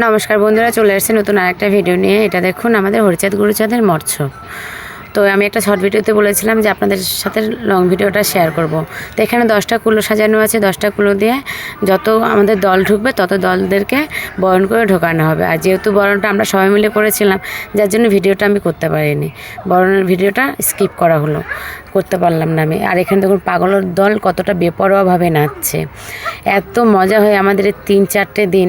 নমস্কার বন্ধুরা, চলে এসেছি নতুন আরেকটা ভিডিও নিয়ে। এটা দেখুন আমাদের হরিচাঁদ গুরুচাঁদের মৎস্য। তো আমি একটা শর্ট ভিডিওতে বলেছিলাম যে আপনাদের সাথে লং ভিডিওটা শেয়ার করব। তো এখানে 10টা কুলো সাজানো আছে। 10টা কুলো দিয়ে যত আমাদের দল ঢুকবে তত দলদেরকে বরণ করে ঢোকানো হবে। আর যেহেতু বরণটা আমরা সবাই মিলে করেছিলাম, যার জন্য ভিডিওটা আমি করতে পারিনি, বরণের ভিডিওটা স্কিপ করা হলো, করতে পারলাম না আমি। আর এখানে দেখুন পাগলের দল কতটা বেপরোয়াভাবে নাচছে। এত মজা হয় আমাদের এই 3-4টে দিন,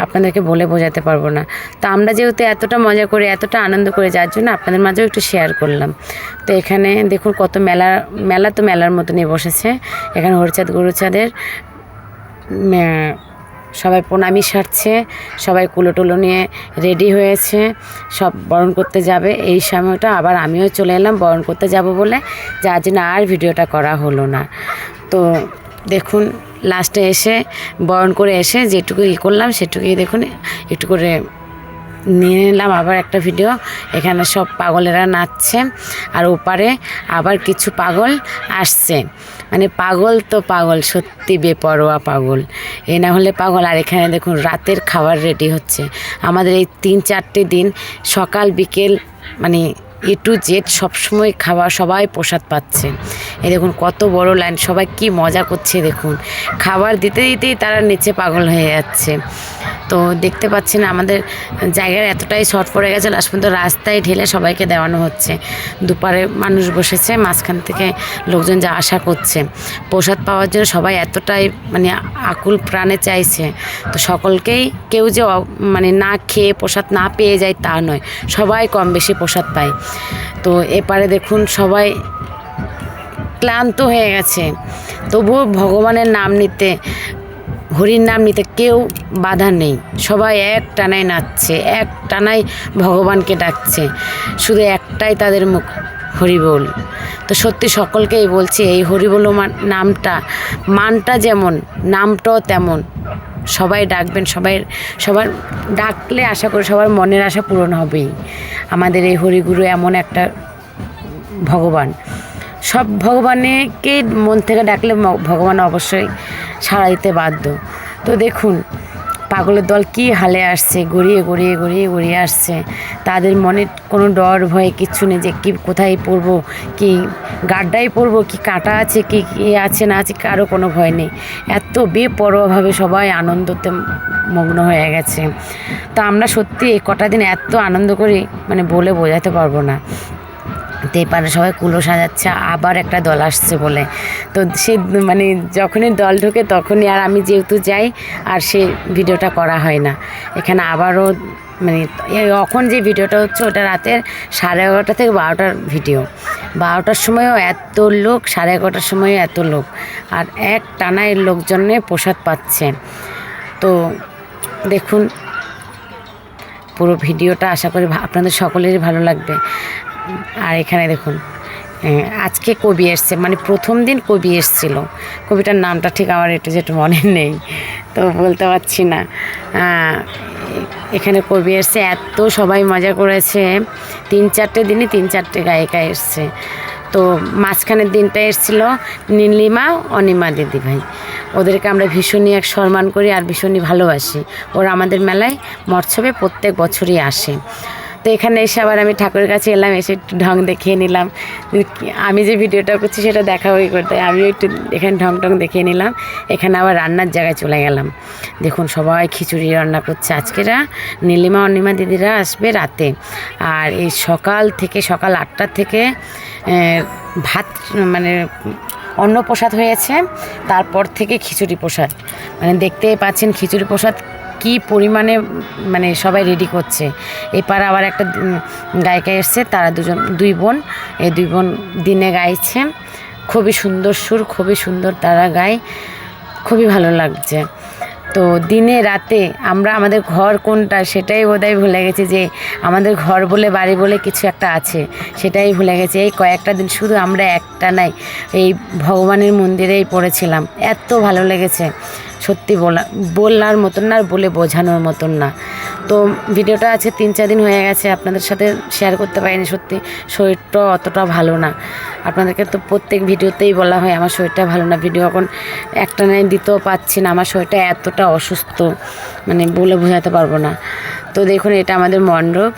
আপনাদেরকে বলে বোঝাতে পারবো না। তো আমরা যেহেতু এতটা মজা করি, এতটা আনন্দ করে, যার জন্য আপনাদের মাঝেও একটু শেয়ার করলাম। তো এখানে দেখুন কত মেলা তো মেলার মতনই বসেছে। এখানে হরিচাঁদ গুরুচাঁদের সবাই প্রণামী সারছে, সবাই কুলো টুলো নিয়ে রেডি হয়েছে, সব বরণ করতে যাবে। এই সময়টা আবার আমিও চলে এলাম বরণ করতে যাব বলে, যার জন্য আর ভিডিওটা করা হলো না। তো দেখুন লাস্টে এসে বরণ করে এসে যেটুকু করলাম সেটুকুই দেখুন একটু করে নিয়ে নিলাম আবার একটা ভিডিও। এখানে সব পাগলেরা নাচছে, আর ওপারে আবার কিছু পাগল আসছে। মানে পাগল তো পাগল, সত্যি বেপরোয়া পাগল, এ না হলে পাগল। আর এখানে দেখুন রাতের খাবার রেডি হচ্ছে। আমাদের এই 3-4টে দিন সকাল বিকেল মানে A to Z সবসময় খাবার, সবাই প্রসাদ পাচ্ছে। এই দেখুন কত বড় লাইন, সবাই কি মজা করছে দেখুন। খাবার দিতে দিতেই তারা নিচে পাগল হয়ে যাচ্ছে। তো দেখতে পাচ্ছেন আমাদের জায়গার এতটাই শর্ট পড়ে গেছে, লাস্ট পর্যন্ত রাস্তায় ঢেলে সবাইকে দেওয়ানো হচ্ছে। দুপারে মানুষ বসেছে, মাঝখান থেকে লোকজন যা আশা করছে প্রসাদ পাওয়ার জন্য, সবাই এতটাই মানে আকুল প্রাণে চাইছে। তো সকলকেই, কেউ যে মানে না খেয়ে প্রসাদ না পেয়ে যায় তা নয়, সবাই কম বেশি প্রসাদ পায়। তো এপারে দেখুন সবাই ক্লান্ত হয়ে গেছে, তবুও ভগবানের নাম নিতে, হরির নাম নিতে কেউ বাধা নেই। সবাই এক টানায় নাচছে, এক টানায় ভগবানকে ডাকছে, শুধু একটাই তাদের মুখ, হরিবোল। তো সত্যি সকলকেই বলছি, এই হরিবোল নামটা, মানটা যেমন নামটাও তেমন। সবাই ডাকবেন, সবার ডাকলে আশা করি সবার মনের আশা পূরণ হবেই। আমাদের এই হরিগুরু এমন একটা ভগবান, সব ভগবানকে মন থেকে ডাকলে ভগবান অবশ্যই সাড়া দিতে বাধ্য। তো দেখুন পাগলের দল কি হালে আসছে, গড়িয়ে গড়িয়ে গড়িয়ে গড়িয়ে আসছে। তাদের মনে কোনো ডর ভয় কিচ্ছু নেই যে কি কোথায় পড়বো, কি গাড্ডায় পড়বো, কি কাঁটা আছে, কি আছে না আছে, কারো কোনো ভয় নেই। এত বেপরোয়াভাবে সবাই আনন্দতে মগ্ন হয়ে গেছে। তো আমরা সত্যি এই কটা দিন এত আনন্দ করি, মানে বলে বোঝাতে পারবো না। তো এপারে সবাই কুলো সাজাচ্ছে, আবার একটা দল আসছে বলে। তো সে মানে যখনই দল ঢোকে তখনই, আর আমি যেহেতু যাই আর সে ভিডিওটা করা হয় না। এখানে আবারও মানে এখন যে ভিডিওটা হচ্ছে ওটা রাতের 11:30 থেকে 12টার ভিডিও। 12টার সময়ও এত লোক, 11:30টার সময়ও এত লোক, আর এক টানায় লোকজনে প্রসাদ পাচ্ছে। তো দেখুন পুরো ভিডিওটা, আশা করি আপনাদের সকলেরই ভালো লাগবে। আর এখানে দেখুন আজকে কবি এসছে, মানে প্রথম দিন কবি এসছিল। কবিটার নামটা ঠিক আমার একটু যেটু মনে নেই, তো বলতে পারছি না। এখানে কবি এসছে, এত সবাই মজা করেছে। 3-4টে দিনই 3-4টে গায়িকা এসছে। তো মাঝখানের দিনটা এসেছিল নীলিমা, অনিমা দিদিভাই। ওদেরকে আমরা ভীষণই এক সম্মান করি আর ভীষণই ভালোবাসি। ওরা আমাদের মেলায় মৎস্যবে প্রত্যেক বছরই আসে। তো এখানে এসে আবার আমি ঠাকুরের কাছে এলাম, এসে একটু ঢং দেখিয়ে নিলাম। আমি যে ভিডিওটা করছি সেটা দেখাবই করতে, আমিও একটু এখানে ঢং দেখিয়ে নিলাম। এখানে আবার রান্নার জায়গায় চলে গেলাম। দেখুন সবাই খিচুড়ি রান্না করছে। আজকেরা নীলিমা অনিমা দিদিরা আসবে রাতে, আর এই সকাল 8টা থেকে ভাত মানে অন্নপ্রসাদ হয়েছে, তারপর থেকে খিচুড়ি প্রসাদ। মানে দেখতেই পাচ্ছেন খিচুড়ি প্রসাদ কি পরিমাণে মানে সবাই রেডি করছে। এপার আবার একটা গায়িকা এসছে, তারা দুই বোন, এই 2 বোন দিনে গাইছে। খুবই সুন্দর সুর, খুবই সুন্দর তারা গায়, খুবই ভালো লাগছে। তো দিনে রাতে আমরা আমাদের ঘর কোনটা সেটাই বোধহয় ভুলে গেছি, যে আমাদের ঘর বলে বাড়ি বলে কিছু একটা আছে, সেটাই ভুলে গেছি। এই কয়েকটা দিন শুধু আমরা একটা নাই এই ভগবানের মন্দিরেই পড়েছিলাম, এত ভালো লেগেছে। সত্যি বলার মতন না, আর বলে বোঝানোর মতন না। তো ভিডিওটা আছে 3-4 দিন হয়ে গেছে, আপনাদের সাথে শেয়ার করতে পারিনি। সত্যি শরীরটা অতটা ভালো না, আপনাদেরকে তো প্রত্যেক ভিডিওতেই বলা হয় আমার শরীরটা ভালো না। ভিডিও এখন একটা নাই দিতেও পাচ্ছি না, আমার শরীরটা এতটা অসুস্থ, মানে বলে বোঝাতে পারবো না। তো দেখুন এটা আমাদের মণ্ডপ,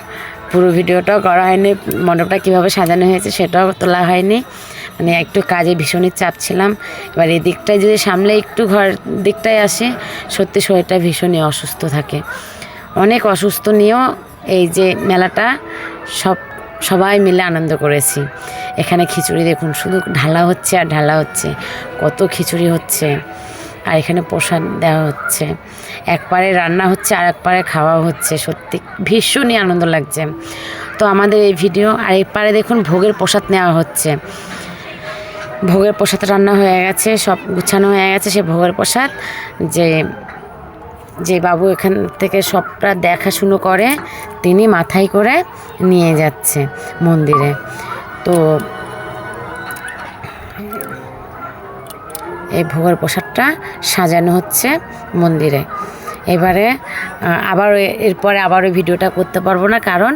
পুরো ভিডিওটাও করা হয়নি, মণ্ডপটা কীভাবে সাজানো হয়েছে সেটাও তোলা হয়নি, মানে একটু কাজে ভীষণই চাপ ছিলাম। এবার এই দিকটায় যদি সামলে একটু ঘর দিকটায় আসে, সত্যি শরীরটা ভীষণই অসুস্থ থাকে। অনেক অসুস্থ নিয়েও এই যে মেলাটা সবাই মিলে আনন্দ করেছি। এখানে খিচুড়ি দেখুন শুধু ঢালা হচ্ছে আর ঢালা হচ্ছে, কত খিচুড়ি হচ্ছে, আর এখানে প্রসাদ দেওয়া হচ্ছে, এক পারে রান্না হচ্ছে আর এক পারে খাওয়া হচ্ছে। সত্যি ভীষণই আনন্দ লাগছে। তো আমাদের এই ভিডিও, আর এই পারে দেখুন ভোগের প্রসাদ নেওয়া হচ্ছে। ভোগের প্রসাদ রান্না হয়ে গেছে, সব গুছানো হয়ে গেছে। সে ভোগের প্রসাদ যে বাবু এখান থেকে সবটা দেখাশুনো করে, তিনি মাথায় করে নিয়ে যাচ্ছে মন্দিরে। তো এই ভোগের প্রসাদটা সাজানো হচ্ছে মন্দিরে। এবারে এরপরে আবারও ভিডিওটা করতে পারবো না, কারণ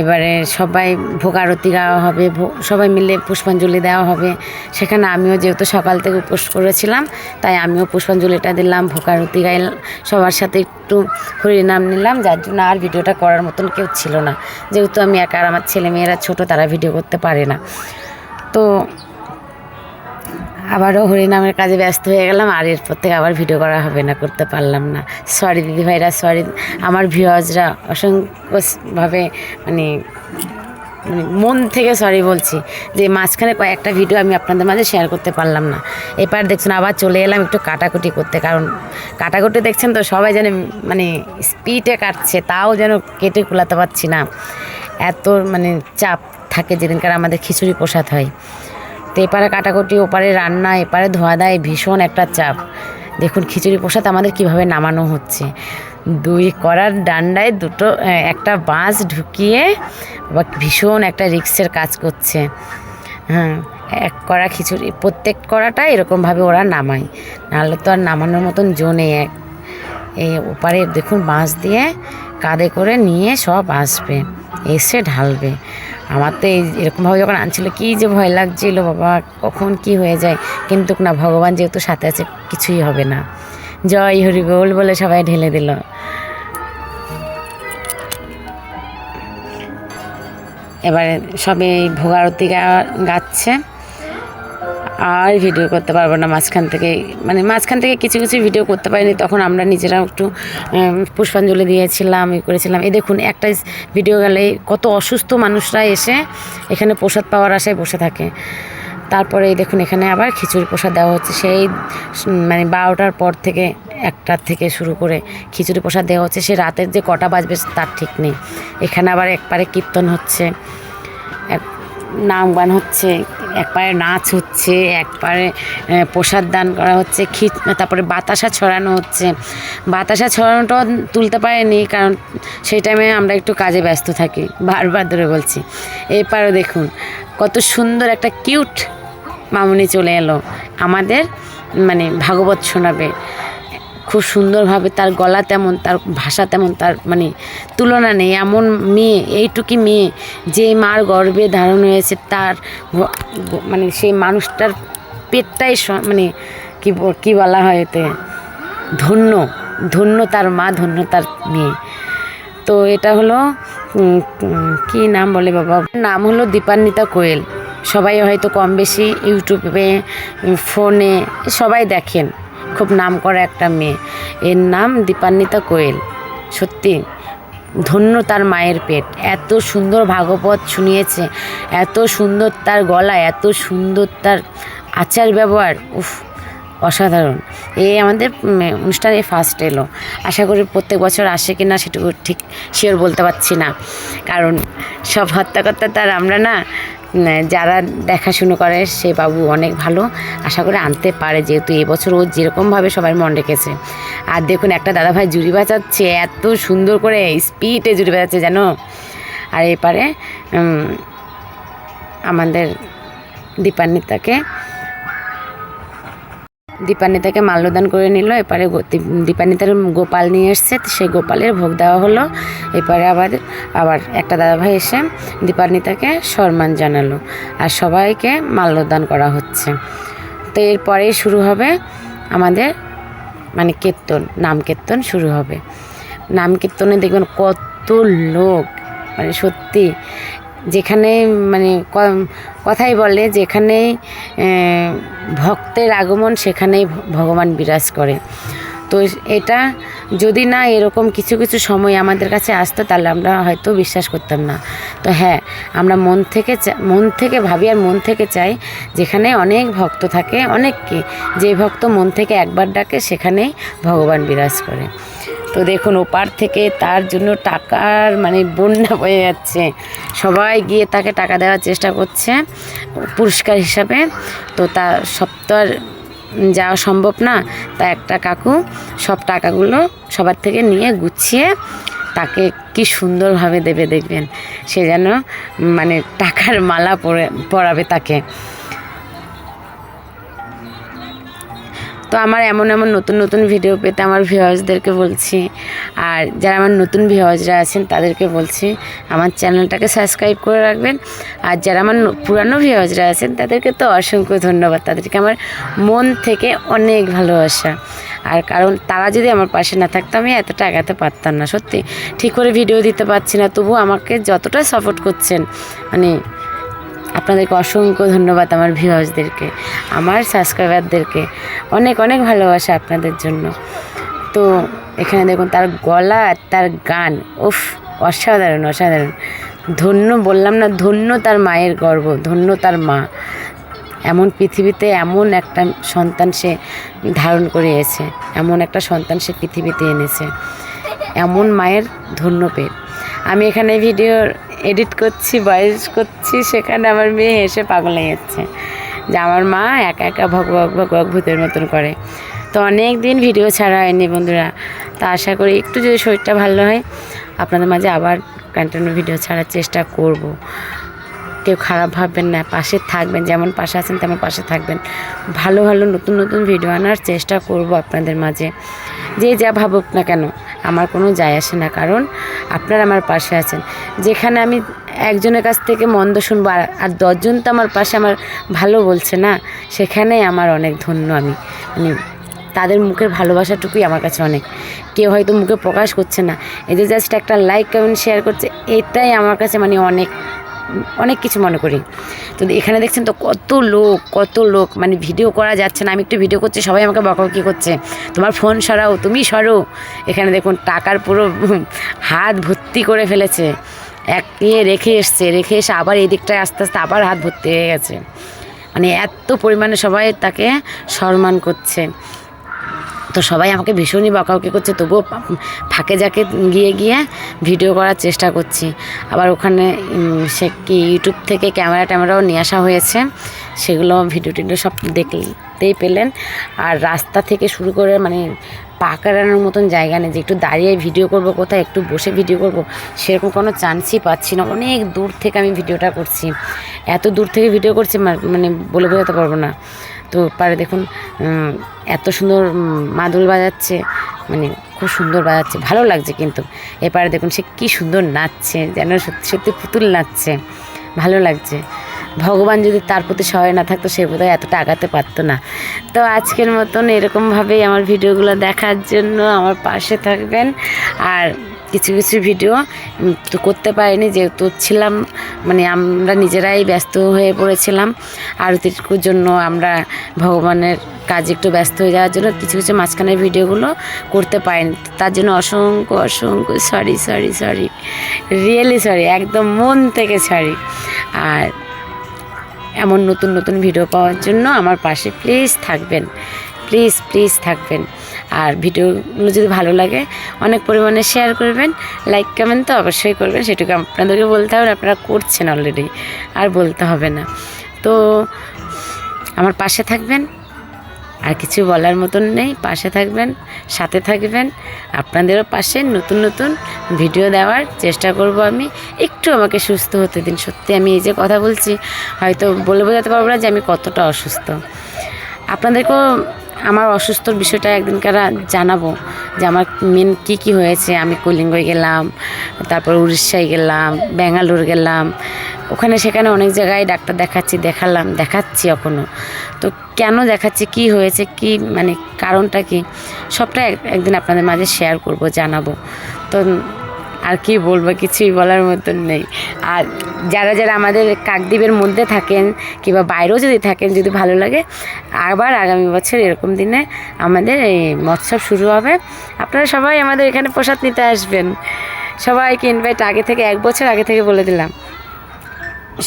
এবারে সবাই ভোগ আরতি গাওয়া হবে, সবাই মিলে পুষ্পাঞ্জলি দেওয়া হবে। সেখানে আমিও যেহেতু সকাল থেকে উপোস করেছিলাম, তাই আমিও পুষ্পাঞ্জলিটা দিলাম, ভোগ আরতি গাইলাম, সবার সাথে একটু হরিনাম নিলাম, যার জন্য আর ভিডিওটা করার মতন কেউ ছিল না। যেহেতু আমি একা, আর আমার ছেলেমেয়েরা ছোটো, তারা ভিডিও করতে পারে না। তো আবারও হরিনামের কাজে ব্যস্ত হয়ে গেলাম, আর এরপর থেকে আবার ভিডিও করা হবে না, করতে পারলাম না। সরি দিদিভাইরা, সরি আমার ভিউয়ার্সরা, অসংখ্যভাবে মানে মন থেকে সরি বলছি যে মাঝখানে কয়েকটা ভিডিও আমি আপনাদের মাঝে শেয়ার করতে পারলাম না। এবার দেখছেন আবার চলে এলাম একটু কাটাকুটি করতে, কারণ কাটাকুটি দেখছেন তো সবাই যেন মানে স্পিডে কাটছে, তাও যেন কেটে কুলাতে পারছি না, এত মানে চাপ থাকে যেদিনকার আমাদের খিচুড়ি প্রসাদ হয়। তো এপারে কাটাকুটি, ওপারে রান্না, এপারে ধোয়া দেয়, ভীষণ একটা চাপ। দেখুন খিচুড়ি প্রসাদ আমাদের কিভাবে নামানো হচ্ছে, 2 কড়ার ডান্ডায় একটা বাঁশ ঢুকিয়ে ভীষণ একটা রিস্কের কাজ করছে। হ্যাঁ, 1 কড়া খিচুড়ি, প্রত্যেক কড়াটা এরকমভাবে ওরা নামায়, নাহলে তো আর নামানোর মতন জো নেই। এই ওপারে দেখুন বাঁশ দিয়ে কাঁধে করে নিয়ে সব আসবে, এসে ঢালবে। আমার তো এরকমভাবে যখন আনছিল কি যে ভয় লাগছিল, বাবা কখন কি হয়ে যায়, কিন্তু না, ভগবান যেহেতু সাথে আছে, কিছুই হবে না। জয় হরি বল বলে সবাই ঢেলে দিল। এবারে সবে ভোগ আরতি গাচ্ছে, আর ভিডিও করতে পারবো না মাঝখান থেকে কিছু ভিডিও করতে পারিনি। তখন আমরা নিজেরা একটু পুষ্পাঞ্জলি দিয়েছিলাম, করেছিলাম। এই দেখুন একটা ভিডিও গেলে কত অসুস্থ মানুষরা এসে এখানে প্রসাদ পাওয়ার আশায় বসে থাকে। তারপরে এই দেখুন এখানে আবার খিচুড়ি প্রসাদ দেওয়া হচ্ছে, সেই মানে 12টার পর থেকে 1টার থেকে শুরু করে খিচুড়ি প্রসাদ দেওয়া হচ্ছে। সে রাতের যে কটা বাজবে তার ঠিক নেই। এখানে আবার একবারে কীর্তন হচ্ছে, নাম গান হচ্ছে, একবারে নাচ হচ্ছে, একবারে প্রসাদ দান করা হচ্ছে, তারপরে বাতাসা ছড়ানো হচ্ছে। বাতাসা ছড়ানোটাও তুলতে পারিনি, কারণ সেই টাইমে আমরা একটু কাজে ব্যস্ত থাকি, বারবার ধরে বলছি। এরপরও দেখুন কত সুন্দর একটা কিউট মামুনি চলে এলো আমাদের মানে ভাগবত শোনাবে। খুব সুন্দরভাবে, তার গলা তেমন, তার ভাষা তেমন, তার মানে তুলনা নেই। এমন মেয়ে, এইটুকি মেয়ে যে মার গর্ভে ধারণ হয়েছে, তার মানে সেই মানুষটার পেটটাই মানে কি বলা হয় এতে, ধন্য তার মা, ধন্য তার মেয়ে। তো এটা হলো কি নাম বলে বাবা, নাম হলো দীপান্বিতা কোয়েল। সবাই হয়তো কম বেশি ইউটিউবে, ফোনে সবাই দেখেন, খুব নাম করা একটা মেয়ে। এর নাম দীপান্বিতা কোয়েল। সত্যি ধন্য তার মায়ের পেট, এত সুন্দর ভাগবত শুনিয়েছে, এত সুন্দর তার গলা, এত সুন্দর তার আচার ব্যবহার, উফ অসাধারণ। আমাদের অনুষ্ঠানে ফার্স্ট এলো। আশা করি প্রত্যেক বছর আসে কি না সেটুকু ঠিক শিওর বলতে পারছি না, কারণ সব হত্যাকর্তা তার আমরা না, যারা দেখাশুনো করে সে বাবু অনেক ভালো, আশা করে আনতে পারে, যেহেতু এবছর ও যেরকমভাবে সবাই মন রেখেছে। আর দেখুন একটা দাদাভাই জুড়ি বাজাচ্ছে, এত সুন্দর করে স্পিডে জুড়ি বাজাচ্ছে যেন। আর এপারে আমাদের দীপান্বিতাকে দীপান্বিতাকে মাল্যদান করে নিল। এপারে দীপান্বিতার গোপাল নিয়ে এসছে, সেই গোপালের ভোগ দেওয়া হলো। এপারে আবার একটা দাদাভাই এসে দীপান্বিতাকে সম্মান জানালো, আর সবাইকে মাল্যদান করা হচ্ছে। তো এরপরেই শুরু হবে আমাদের মানে কীর্তন, নাম কীর্তন শুরু হবে। নাম কীর্তনে দেখবেন কত লোক, মানে সত্যি যেখানে মানে কথাই বলে যেখানে ভক্তের আগমন সেখানেই ভগবান বিরাজ করে। তো এটা যদি না এরকম কিছু কিছু সময় আমাদের কাছে আসতো তাহলে আমরা হয়তো বিশ্বাস করতাম না। তো হ্যাঁ, আমরা মন থেকে ভাবি আর মন থেকে চাই, যেখানে অনেক ভক্ত থাকে, অনেককে যে ভক্ত মন থেকে একবার ডাকে সেখানেই ভগবান বিরাজ করে। তো দেখুন ওপার থেকে তার জন্য টাকার মানে বন্যা বয়ে যাচ্ছে, সবাই গিয়ে তাকে টাকা দেওয়ার চেষ্টা করছে পুরস্কার হিসাবে। তো তা সব তো আর যাওয়া সম্ভব না, তা একটা কাকু সব টাকাগুলো সবার থেকে নিয়ে গুছিয়ে তাকে কি সুন্দরভাবে দেবে দেখবেন, সে যেন মানে টাকার মালা পরাবে তাকে। তো আমার এমন নতুন নতুন ভিডিও পেতে আমার ভিউয়ার্সদেরকে বলছি, আর যারা আমার নতুন ভিউয়ার্সরা আছেন তাদেরকে বলছি আমার চ্যানেলটাকে সাবস্ক্রাইব করে রাখবেন। আর যারা আমার পুরানো ভিউয়ার্সরা আছেন তাদেরকে তো অসংখ্য ধন্যবাদ, তাদেরকে আমার মন থেকে অনেক ভালোবাসা। আর কারণ তারা যদি আমার পাশে না থাকতো আমি এতটা আগাতে পারতাম না, সত্যি ঠিক করে ভিডিও দিতে পারছি না। তবু আমাকে যতটা সাপোর্ট করছেন, মানে আপনাদেরকে অসংখ্য ধন্যবাদ। আমার ভিউয়ার্সদেরকে, আমার সাবস্ক্রাইবারদেরকে অনেক অনেক ভালোবাসা আপনাদের জন্য। তো এখানে দেখুন তার গলা আর তার গান, উফ অসাধারণ অসাধারণ। ধন্য বললাম না, ধন্য তার মায়ের গর্ভ, ধন্য তার মা। এমন পৃথিবীতে এমন একটা সন্তান সে ধারণ করে এসেছে, এমন একটা সন্তান সে পৃথিবীতে এনেছে, এমন মায়ের ধন্য পেট। আমি এখানে ভিডিও এডিট করছি, ভয়েস করছি, সেখানে আমার মেয়ে হেসে পাগল হয়ে যাচ্ছে যে আমার মা একা একা ভগ ভগ ভূতের মতন করে। তো অনেক দিন ভিডিও ছাড়া হয়নি বন্ধুরা, তা আশা করি একটু যদি শরীরটা ভালো হয় আপনাদের মাঝে আবার কন্টিনিউ ভিডিও ছাড়ার চেষ্টা করব। কেউ খারাপ ভাববেন না, পাশে থাকবেন, যেমন পাশে আছেন তেমন পাশে থাকবেন। ভালো ভালো নতুন নতুন ভিডিও আনার চেষ্টা করব আপনাদের মাঝে। যে যা ভাবুক না কেন আমার কোনো যায় আসে না, কারণ আপনারা আমার পাশে আছেন। যেখানে আমি একজনের কাছ থেকে মন্দ শুনবো আর 10 জন তো আমার পাশে আমার ভালো বলছে না, সেখানেই আমার অনেক ধন্য। আমি মানে তাদের মুখের ভালোবাসাটুকুই আমার কাছে অনেক। কেউ হয়তো মুখে প্রকাশ করছে না, এই যে জাস্ট একটা লাইক কমেন্ট শেয়ার করছে, এটাই আমার কাছে মানে অনেক অনেক কিছু মনে করি। তো এখানে দেখছেন তো কত লোক মানে ভিডিও করা যাচ্ছে না, আমি একটু ভিডিও করছি সবাই আমাকে বকাবকি করছে, তোমার ফোন সরাও, তুমি সরো। এখানে দেখুন টাকার পুরো হাত ভর্তি করে ফেলেছে, এক রেখে এসে আবার এই দিকটায় আস্তে আস্তে আবার হাত ভর্তি হয়ে গেছে। মানে এত পরিমাণে সবাই তাকে সম্মান করছে। তো সবাই আমাকে ভীষণই বকাবকি করছে, তবুও ফাঁকে যাকে গিয়ে ভিডিও করার চেষ্টা করছি। আবার ওখানে সে কি ইউটিউব থেকে ক্যামেরাও নিয়ে আসা হয়েছে, সেগুলো ভিডিও সব দেখতেই পেলেন। আর রাস্তা থেকে শুরু করে মানে পা কাটানোর মতন জায়গা নেই যে একটু দাঁড়িয়ে ভিডিও করব, কোথায় একটু বসে ভিডিও করব, সেরকম কোনো চান্সই পাচ্ছি না। অনেক দূর থেকে আমি ভিডিওটা করছি, এত দূর থেকে ভিডিও করছি মানে বলে বোঝাতে পারবো না। তো পারে দেখুন এত সুন্দর মাদল বাজাচ্ছে, মানে খুব সুন্দর বাজাচ্ছে, ভালো লাগছে। কিন্তু এপারে দেখুন সে কী সুন্দর নাচছে, যেন সত্যি সত্যি পুতুল নাচছে, ভালো লাগছে। ভগবান যদি তার প্রতি সহায় না থাকতো সে বোধহয় এতটা আগাতে পারতো না। তো আজকের মতন এরকমভাবেই আমার ভিডিওগুলো দেখার জন্য আমার পাশে থাকবেন। আর কিছু ভিডিও তো করতে পারিনি, যেহেতু ছিলাম মানে আমরা নিজেরাই ব্যস্ত হয়ে পড়েছিলাম আরতির জন্য, আমরা ভগবানের কাজে একটু ব্যস্ত হয়ে যাওয়ার জন্য কিছু মাঝখানের ভিডিওগুলো করতে পারিনি। তার জন্য অসংখ্য সরি রিয়েলি সরি, একদম মন থেকে সরি। আর এমন নতুন ভিডিও পাওয়ার জন্য আমার পাশে প্লিজ থাকবেন, প্লিজ থাকবেন। আর ভিডিওগুলো যদি ভালো লাগে অনেক পরিমাণে শেয়ার করবেন, লাইক কমেন্ট তো অবশ্যই করবেন, সেটুকু আপনাদেরকে বলতে হবে, আপনারা করছেন অলরেডি, আর বলতে হবে না। তো আমার পাশে থাকবেন, আর কিছু বলার মতন নেই। পাশে থাকবেন, সাথে থাকবেন, আপনাদেরও পাশে নতুন ভিডিও দেওয়ার চেষ্টা করব আমি। একটু আমাকে সুস্থ হতে দিন। সত্যি আমি এই যে কথা বলছি হয়তো বলে বোঝাতে পারবো না যে আমি কতটা অসুস্থ। আপনাদেরকেও আমার অসুস্থর বিষয়টা একদিনকার জানাবো যে আমার মেন কী হয়েছে। আমি কলিঙ্গয় গেলাম, তারপর উড়িষ্যায় গেলাম, ব্যাঙ্গালোর গেলাম, ওখানে সেখানে অনেক জায়গায় ডাক্তার দেখাচ্ছি এখনও। তো কেন দেখাচ্ছি, কি হয়েছে, কি মানে কারণটা কি, সবটা একদিন আপনাদের মাঝে শেয়ার করব, জানাবো। তো আর কি বলবো, কিছুই বলার মতন নেই। আর যারা যারা আমাদের কাকদ্বীপের মধ্যে থাকেন কিংবা বাইরেও যদি থাকেন, যদি ভালো লাগে, আবার আগামী বছর এরকম দিনে আমাদের এই মৎসব শুরু হবে। আপনারা সবাই আমাদের এখানে প্রসাদ নিতে আসবেন। সবাইকে ইনভাইট আগে থেকে, 1 বছর আগে থেকে বলে দিলাম,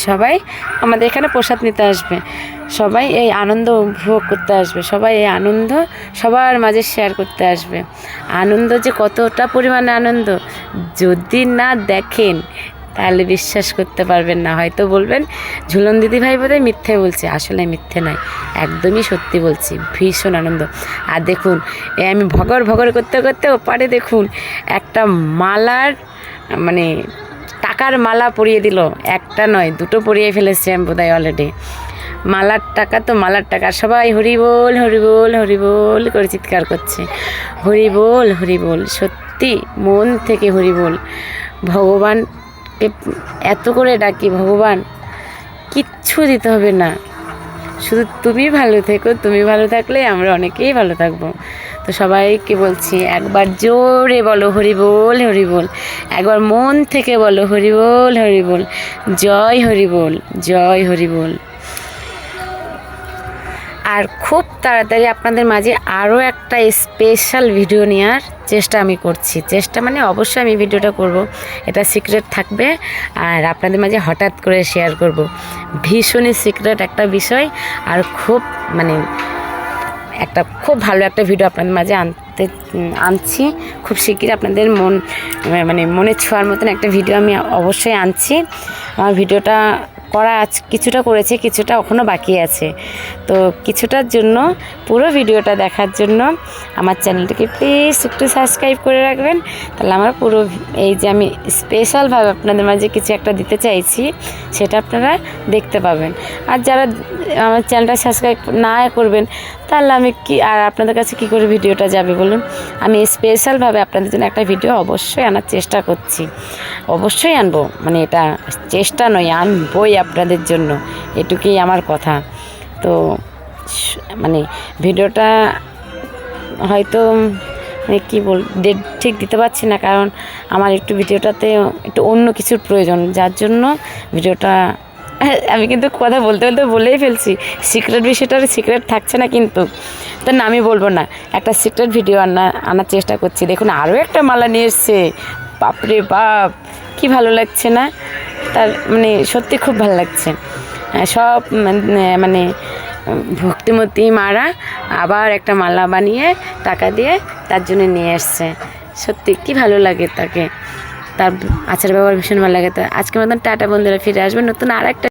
সবাই আমাদের এখানে প্রসাদ নিতে আসবে, সবাই এই আনন্দ উপভোগ করতে আসবে, সবাই এই আনন্দ সবার মাঝে শেয়ার করতে আসবে। আনন্দ যে কতটা পরিমাণে আনন্দ, যদি না দেখেন তাহলে বিশ্বাস করতে পারবেন না। হয়তো বলবেন ঝুলন দিদিভাই বোধহয় মিথ্যে বলছে। আসলে মিথ্যে নয়, একদমই সত্যি বলছি। ভীষণ আনন্দ। আর দেখুন, আমি ভগর করতে করতে ওপারে দেখুন একটা মালার মানে টাকার মালা পরিয়ে দিল। একটা নয়, 2টো পরিয়ে ফেলেছে আমি বোধহয় অলরেডি। মালার টাকা তো মালার টাকা, সবাই হরিবোল হরিবোল হরিবোল করে চিৎকার করছে। হরিবোল হরিবোল, সত্যি মন থেকে হরিবোল। ভগবানকে এত করে ডাকি, ভগবান কিচ্ছু দিতে হবে না, শুধু তুমি ভালো থেকো, তুমি ভালো থাকলে আমরা অনেকেই ভালো থাকবো। তো সবাইকে বলছি, একবার জোরে বলো হরিবোল হরিবোল, একবার মন থেকে বলো হরিবোল হরিবোল, জয় হরিবোল, জয় হরিবোল। আর খুব তাড়াতাড়ি আপনাদের মাঝে আরও একটা স্পেশাল ভিডিও নেওয়ার চেষ্টা আমি করছি। চেষ্টা মানে অবশ্যই আমি ভিডিওটা করব, এটা সিক্রেট থাকবে আর আপনাদের মাঝে হঠাৎ করে শেয়ার করব। ভীষণই সিক্রেট একটা বিষয়, আর খুব মানে খুব ভালো একটা ভিডিও আপনাদের মাঝে আনছি খুব শিগগির। আপনাদের মনে ছোঁয়ার মতন একটা ভিডিও আমি অবশ্যই আনছি। আমার ভিডিওটা করা কিছুটা করেছি, কিছুটা এখনও বাকি আছে। তো কিছুটার জন্য, পুরো ভিডিওটা দেখার জন্য আমার চ্যানেলটাকে প্লিজ একটু সাবস্ক্রাইব করে রাখবেন। তাহলে আমার পুরো এই যে আমি স্পেশালভাবে আপনাদের মাঝে কিছু একটা দিতে চাইছি, সেটা আপনারা দেখতে পাবেন। আর যারা আমার চ্যানেলটা সাবস্ক্রাইব না করবেন, তাহলে আমি আর আপনাদের কাছে কী করে ভিডিওটা যাবে বলুন। আমি স্পেশালভাবে আপনাদের জন্য একটা ভিডিও অবশ্যই আনার চেষ্টা করছি, অবশ্যই আনবো। মানে এটা চেষ্টা নয়, আনবই আপনাদের জন্য, এটুকুই আমার কথা। তো মানে ভিডিওটা হয়তো মানে ডেট ঠিক দিতে পারছি না, কারণ আমার একটু ভিডিওটাতে একটু অন্য কিছুর প্রয়োজন, যার জন্য ভিডিওটা আমি কিন্তু কথা বলতে বলেই ফেলছি। সিক্রেট বিষয়টা সিক্রেট থাকছে না, কিন্তু তো না, আমি বলবো না, একটা সিক্রেট ভিডিও আনার চেষ্টা করছি। দেখুন আরও একটা মালা নিয়ে এসছে, বাপরে বাপ, কি ভালো লাগছে না? তার মানে সত্যি খুব ভালো লাগছে। সব মানে ভক্তিমতী মারা আবার একটা মালা বানিয়ে টাকা দিয়ে তার জন্য নিয়ে এসছে। সত্যি কি ভালো লাগে তাকে, তার আচার ব্যবহার ভীষণ ভালো লাগে। তো আজকের মতন টাটা বন্ধুরা, ফিরে আসবেন নতুন আর একটা